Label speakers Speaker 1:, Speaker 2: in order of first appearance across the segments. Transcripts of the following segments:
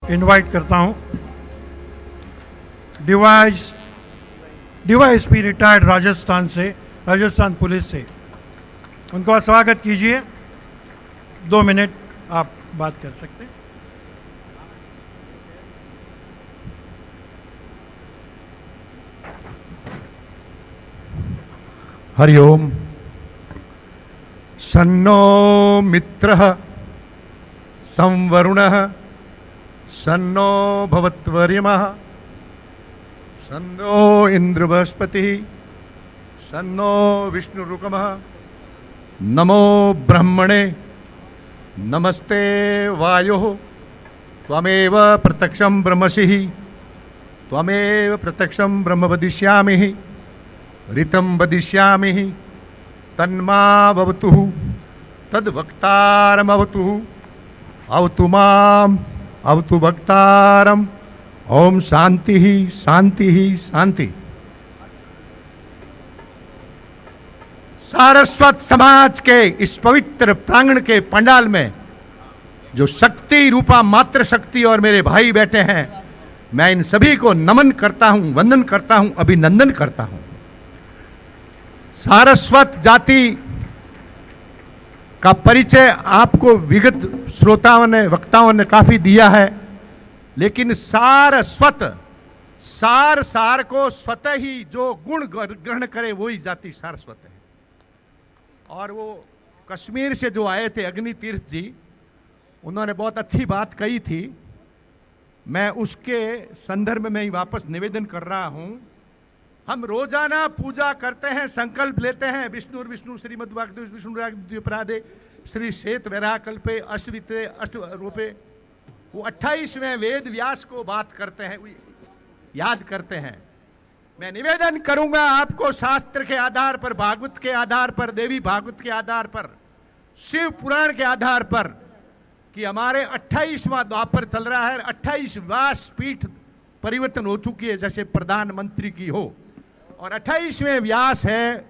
Speaker 1: Invite करता हूं DYSP retired Rajasthan police से, उनको स्वागत कीजिए। 2 मिनट आप बात कर सकते हैं।
Speaker 2: हरि ओम। सन्नो मित्रः संवरुणः सन्नो भवत्वर्यमः सन्नो इंद्र बृहस्पतिः सन्नो विष्णुरुकमः। नमो ब्रह्मणे नमस्ते वायुः त्वमेव प्रत्यक्षं ब्रह्मसि त्वमेव प्रत्यक्षं ब्रह्म वदिष्यामि ऋतं वदिष्यामि तन्मावतु तद्वक्तारमवतु अवतु माम् अवतु वक्तारम्। ओम शांति ही शांति ही शांति। सारस्वत समाज के इस पवित्र प्रांगण के पंडाल में जो शक्ति रूपा मात्र शक्ति और मेरे भाई बैठे हैं, मैं इन सभी को नमन करता हूं, वंदन करता हूं, अभिनंदन करता हूं। सारस्वत जाति का परिचय आपको विगत श्रोताओं ने वक्ताओं ने काफी दिया है, लेकिन सारस्वत सार को स्वतः ही जो गुण ग्रहण करे वही जाति सारस्वत है। और वो कश्मीर से जो आए थे अग्नि तीर्थ जी, उन्होंने बहुत अच्छी बात कही थी। मैं उसके संदर्भ में ही वापस निवेदन कर रहा हूं। हम रोजाना पूजा करते हैं, संकल्प लेते हैं, विष्णु श्रीमद्भागवते विष्णुरागद्विपराधे श्री श्वेत वैराकल्पे अष्टवित्ते अष्टरूपे, वो 28वें वेद व्यास को बात करते हैं, याद करते हैं। मैं निवेदन करूंगा आपको शास्त्र के आधार पर, भागवत के आधार पर, देवी भागवत के आधार पर, शिव पुराण के आधार पर, कि हमारे 28वां द्वापर चल रहा है। 28 व्यास पीठ परिवर्तन हो चुकी है, जैसे प्रधानमंत्री की हो। और 28वें व्यास है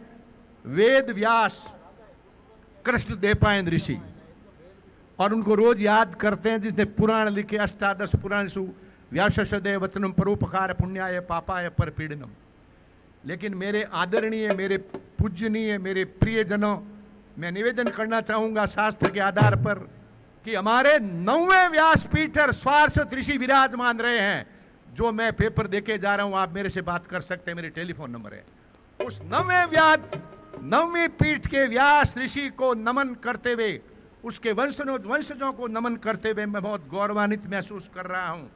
Speaker 2: वेद व्यास कृष्ण देवपायन ऋषि, और उनको रोज याद करते हैं, जिसने पुराण लिखे। 18 पुराणसु व्यासदेव वचनम परोपकार पुण्याय पापाय परपीड़नम। लेकिन मेरे आदरणीय, मेरे पूजनीय, मेरे प्रियजनों, मैं निवेदन करना चाहूंगा शास्त्र के आधार पर कि हमारे 9वें व्यासपीठ स्वारस्वत ऋषि विराजमान रहे हैं। जो मैं पेपर देके जा रहा हूं, आप मेरे से बात कर सकते हैं, मेरे टेलीफोन नंबर है। उस 9वीं पीठ के व्यास ऋषि को नमन करते हुए, उसके वंशजों को नमन करते हुए मैं बहुत गौरवान्वित महसूस कर रहा हूं,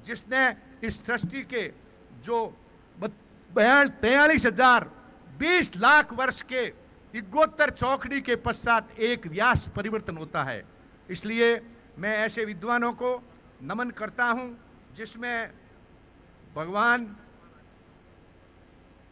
Speaker 2: जिसने इस सृष्टि के जो 43,000 20 लाख वर्ष के युगोत्तर चौकड़ी के पश्चात एक व्यास परिवर्तन होता है। इसलिए मैं ऐसे विद्वानों को नमन करता हूं, जिसमें भगवान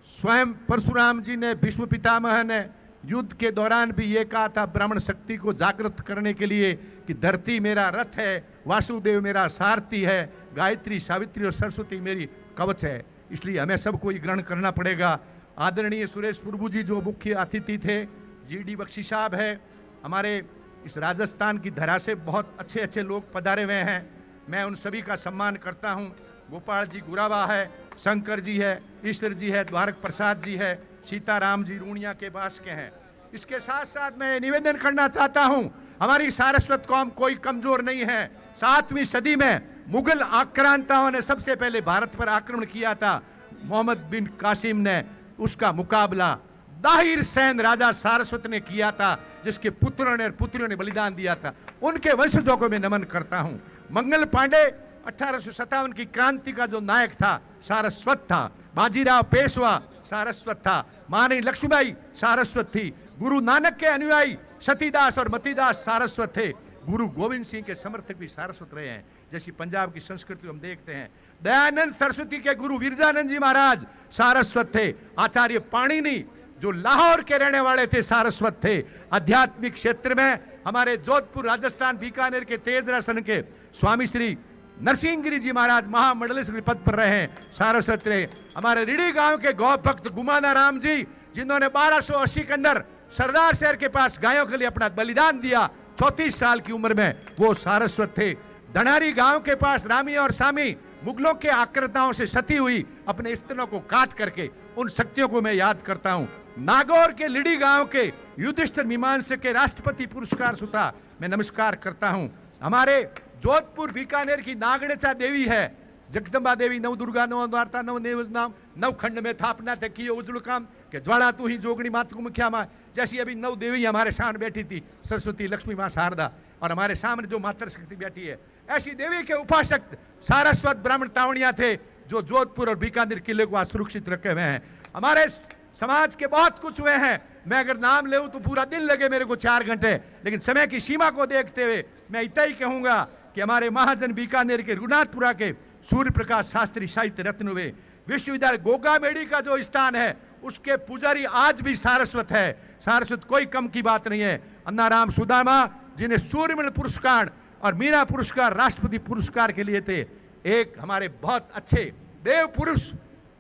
Speaker 2: स्वयं परशुराम जी ने, भीष्म पितामह ने युद्ध के दौरान भी ये कहा था ब्राह्मण शक्ति को जागृत करने के लिए कि धरती मेरा रथ है, वासुदेव मेरा सारथी है, गायत्री सावित्री और सरस्वती मेरी कवच है। इसलिए हमें सबको ये ग्रहण करना पड़ेगा। आदरणीय सुरेश प्रभु जी जो मुख्य अतिथि थे, GD बख्शी साहब है, हमारे इस राजस्थान की धरा से बहुत अच्छे अच्छे लोग पधारे हुए हैं, मैं उन सभी का सम्मान करता हूं। गोपाल जी गुरावा है, शंकर जी है, ईश्वर जी है, द्वारक प्रसाद जी है, सीताराम जी रूणिया के बास के हैं। इसके साथ साथ मैं निवेदन करना चाहता हूं, हमारी सारस्वत कौम कोई कमजोर नहीं है। 7वीं सदी में मुगल आक्रांताओं ने सबसे पहले भारत पर आक्रमण किया था। मोहम्मद बिन कासिम ने उसका मुकाबला दाहिर सैन राजा सारस्वत ने किया था, जिसके पुत्रों ने और पुत्रियों ने बलिदान दिया था। उनके वंशजों को मैं नमन करता हूं। मंगल पांडे 1857 की क्रांति का जो नायक था, सारस्वत था। बाजीराव पेशवा सारस्वत था। महारानी लक्ष्मीबाई सारस्वत थी। गुरु नानक के अनुयायी सतीदास और मतीदास सारस्वत थे। गुरु गोविंद सिंह के समर्थक भी सारस्वत रहे हैं, जैसी पंजाब की संस्कृति हम देखते हैं। दयानंद सरस्वती के गुरु विरजानंद जी महाराज सारस्वत थे। आचार्य पाणिनि जो लाहौर के रहने वाले थे सारस्वत थे। आध्यात्मिक क्षेत्र में हमारे जोधपुर राजस्थान बीकानेर के तेजरासन के स्वामी श्री नरसिंहगिरी जी महाराज महामंडलेश्वर पद पर रहे, सारस्वत रहे। हमारे रीढ़ी गांव के गौ भक्त गुमाना राम जी, जिन्होंने 1280 के अंदर सरदार शहर के पास गायों के लिए अपना बलिदान दिया, 34 साल की उम्र में, वो सारस्वत थे। धनारी गांव के पास रामी और सामी मुगलों के आक्रमणों से सती हुई अपने स्तनों को काट करके उन शक्तियों को मैं याद करता हूं। नागौर के लिडी गांव के युधिष्ठिर मीमांसा के राष्ट्रपति पुरस्कार सुता मैं नमस्कार करता हूं। हमारे जोधपुर बीकानेर की नागणेचा देवी है, जगदम्बा देवी, नव दुर्गा, नव द्वारता, नव नेवज नाम, नव खंड में थापना थे किए उज्जवल काम के ज्वाला तू ही जोगणी मातृ मुखिया माँ। जैसी अभी नव देवी हमारे सामने बैठी थी, सरस्वती, लक्ष्मी माँ, शारदा, और हमारे सामने जो मातृ शक्ति बैठी है, ऐसी देवी के उपासक सारस्वत ब्राह्मण तावड़िया थे जो जोधपुर और बीकानेर किले को आज सुरक्षित रखे हुए हैं। हमारे समाज के बहुत कुछ हुए हैं, मैं अगर नाम ले तो पूरा दिन लगे मेरे को 4 घंटे, लेकिन समय की सीमा को देखते हुए मैं इतना ही कहूंगा कि हमारे महाजन बीकानेर के रघुनाथपुरा के सूर्य प्रकाश शास्त्री साहित्य रत्न हुए, विश्वविद्यालय गोगामेड़ी का जो स्थान है उसके पुजारी आज भी सारस्वत है। सारस्वत कोई कम की बात नहीं है। अन्नाराम सुदामा जिन्हें सूर्यमणि पुरस्कार और मीरा पुरस्कार राष्ट्रपति पुरस्कार के लिए थे, एक हमारे बहुत अच्छे देव पुरुष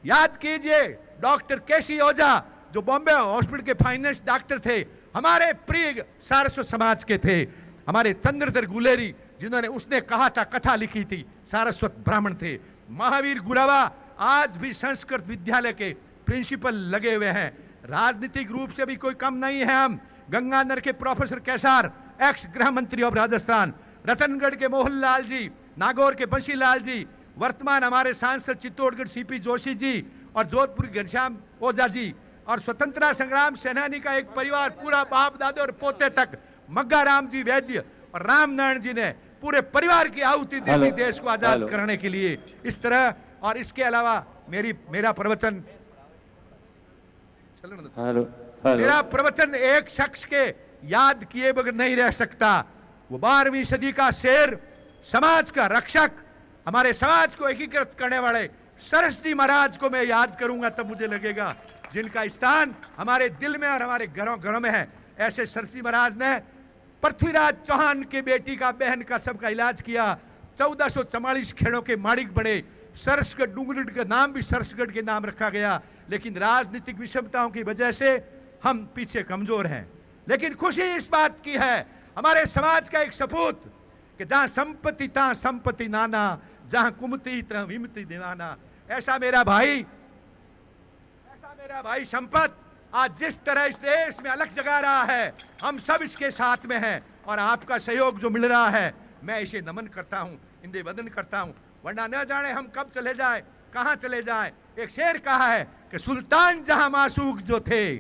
Speaker 2: याद कीजिए, डॉक्टर केसी ओझा जो बॉम्बे हॉस्पिटल के फाइनेंस डॉक्टर थे, हमारे प्रिय सारस्वत समाज के थे। हमारे चंद्रधर गुलेरी जिन्होंने उसने कहा था, कथा लिखी थी, सारस्वत ब्राह्मण थे। महावीर गुरावा आज भी संस्कृत विद्यालय के प्रिंसिपल लगे हुए हैं। राजनीतिक रूप से भी कोई कम नहीं है हम। गंगानगर के प्रोफेसर कैसार, एक्स गृह मंत्री ऑफ राजस्थान, रतनगढ़ के मोहनलाल जी, नागौर के बंशीलाल जी, वर्तमान हमारे सांसद चित्तौड़गढ़ सीपी जोशी जी, और जोधपुर घनश्याम ओझा जी, और स्वतंत्रता संग्राम सेनानी का एक परिवार पूरा बाप दादे और पोते तक, मग्गा राम जी वैद्य और रामनारायण जी ने पूरे परिवार की आहुति दे दी देश को आजाद करने के लिए। इस तरह, और इसके अलावा मेरा प्रवचन मेरा प्रवचन एक शख्स के याद किए बगैर नहीं रह सकता। वो 12वीं सदी का शेर, समाज का रक्षक, हमारे समाज को एकीकृत करने वाले सरस्वती महाराज को मैं याद करूंगा तब मुझे लगेगा, जिनका स्थान हमारे दिल में और हमारे घरों में है। ऐसे सरस्वती महाराज ने पृथ्वीराज चौहान की बेटी का, बहन का, सबका इलाज किया। 1444 खेड़ों के मालिक बने। सरसगढ़, डूंगरगढ़ का नाम भी सरसगढ़ के नाम रखा गया, लेकिन राजनीतिक विषमताओं की वजह से हम पीछे कमजोर हैं। लेकिन खुशी इस बात की है, हमारे समाज का एक सपूत कि जहां संपत्ति तहां संपत्ति नाना, जहां कुमति तहां विमति दीवाना। ऐसा मेरा भाई संपत आज जिस तरह इस देश में अलग जगा रहा है, हम सब इसके साथ में हैं, और आपका सहयोग जो मिल रहा है मैं इसे नमन करता हूं, इंदे वदन करता हूं। वरना न जाने हम कब चले जाए, कहां चले जाए। एक शेर कहा है कि सुल्तान जहां मासूक जो थे,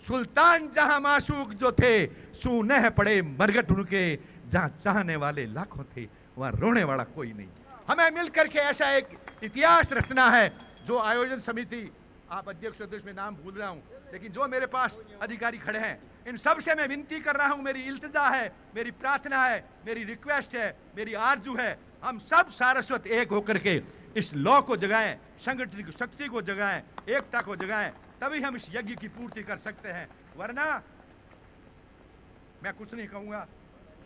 Speaker 2: सुल्तान जहां मासूक जो थे, सूने पड़े मरगट उनके, जहां चाहने वाले लाखों थे वहां रोने वाला कोई नहीं। हमें मिलकर के ऐसा एक इतिहास रचना है। जो आयोजन समिति, आप अध्यक्ष में नाम भूल रहा हूं, लेकिन जो मेरे पास अधिकारी खड़े हैं, इन सब से मैं विनती कर रहा हूं, मेरी इल्तिजा है, मेरी प्रार्थना है, मेरी रिक्वेस्ट है, मेरी आरजू है, हम सब सारस्वत एक होकर के इस लॉ को जगाएं, संगठन की शक्ति को जगाएं, एकता को जगाएं, तभी हम इस यज्ञ की पूर्ति कर सकते हैं। वरना मैं कुछ नहीं कहूंगा,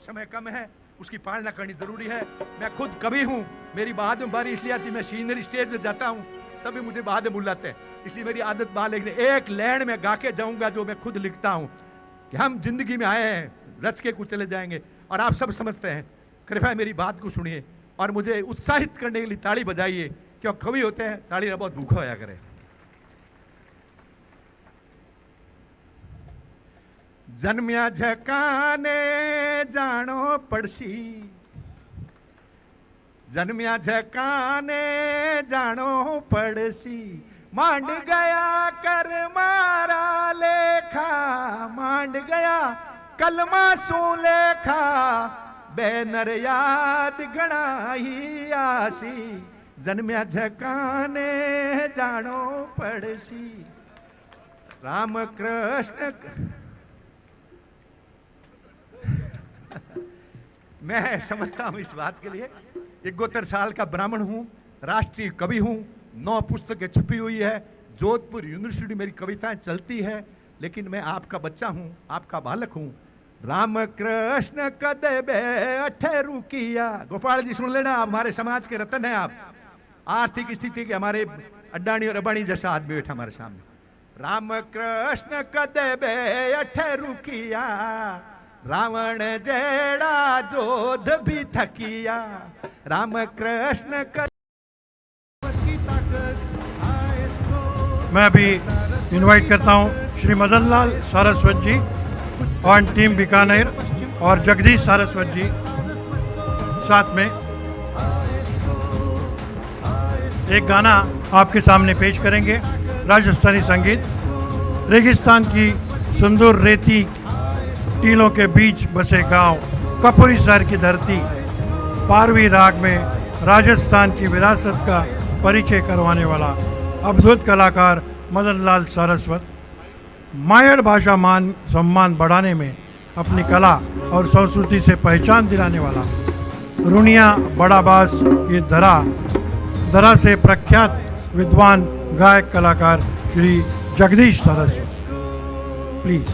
Speaker 2: समय कम है, उसकी पालना करनी जरूरी है। मैं खुद कवि हूं, मेरी बाद में बारी इसलिए आती, मैं सीनियर स्टेज में जाता हूं तभी मुझे बाद में बुलाते हैं, इसलिए मेरी आदत बाहर लिखने, एक लाइन में गा के जाऊंगा जो मैं खुद लिखता हूं कि हम जिंदगी में आए हैं, रच के कुछ चले जाएंगे, और आप सब समझते हैं। कृपया मेरी बात को सुनिए और मुझे उत्साहित करने के लिए ताली बजाइए, क्यों कवि होते हैं ताली बहुत भूखा होया करे। जन्म्या झकाने जानो पड़सी, जन्म्या झकाने जानो पड़सी, मांड गया कर मारा लेखा, मांड गया कलमा सू लेखा, बैनर याद गणाही आसी, जन्म्या झकाने जानो पड़सी। राम कृष्ण मैं समझता हूं इस बात के लिए, 71 साल का ब्राह्मण हूं, राष्ट्रीय कवि हूं, 9 पुस्तकें छपी हुई है, जोधपुर यूनिवर्सिटी मेरी कविताएं चलती है, लेकिन मैं आपका बच्चा हूं, आपका बालक हूं। राम कृष्ण कदबे अठेरू किया, गोपाल जी सुन लेना, आप हमारे समाज के रतन हैं। आप आर्थिक स्थिति के हमारे अड्डाणी और अबाणी जैसा आदमी बैठा हमारे सामने। राम कृष्ण कदबे अठेरू किया, रावण जेड़ा जोध भी थकिया, राम कृष्ण की ताकत आए सो।
Speaker 1: मैं अभी इनवाइट करता हूं श्री मदन लाल सारस्वत जी ऑन टीम बीकानेर और जगदीश सारस्वत जी साथ में एक गाना आपके सामने पेश करेंगे, राजस्थानी संगीत। रेगिस्तान की सुंदर रेती टीलों के बीच बसे गांव, कपूरी शहर की धरती, पारवी राग में राजस्थान की विरासत का परिचय करवाने वाला अद्भुत कलाकार मदन लाल सारस्वत, मायड़ भाषा मान सम्मान बढ़ाने में अपनी कला और संस्कृति से पहचान दिलाने वाला रुनिया बड़ाबास ये दरा से प्रख्यात विद्वान गायक कलाकार श्री जगदीश सारस्वत, प्लीज।